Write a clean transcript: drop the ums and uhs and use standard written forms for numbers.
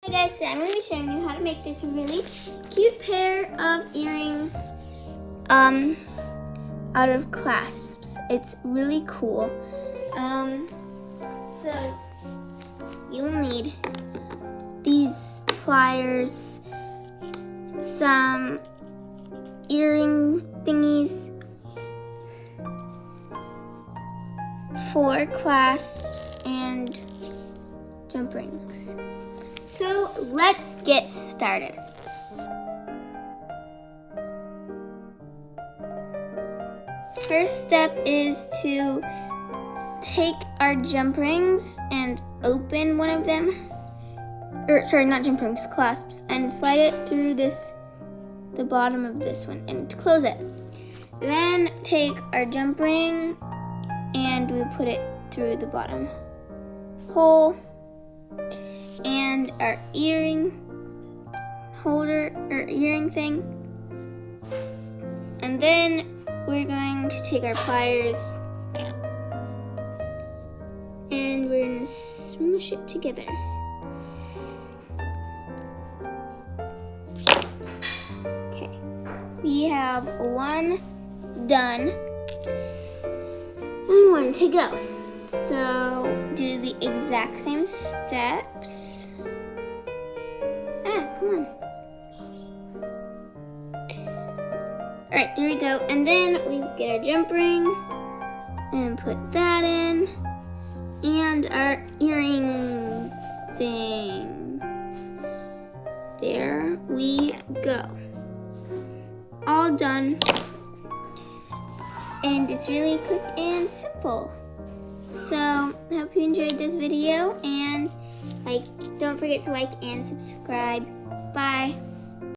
Hey guys, today I'm going to be showing you how to make this really cute pair of earrings out of clasps. It's really cool. So you will need these pliers, some earring thingies, 4 clasps, and jump rings. So let's get started. First step is to take our jump rings and open one of them, not jump rings, clasps, and slide it through the bottom of this one and close it. Then take our jump ring and we put it through the bottom hole, and our earring holder or earring thing. And then we're going to take our pliers and we're going to smush it together. Okay, we have one done and one to go. So do the exact same steps. Come on. Alright, there we go. And then we get our jump ring and put that in. And our earring thing. There we go. All done. And it's really quick and simple. So I hope you enjoyed this video, and don't forget to like and subscribe. Bye.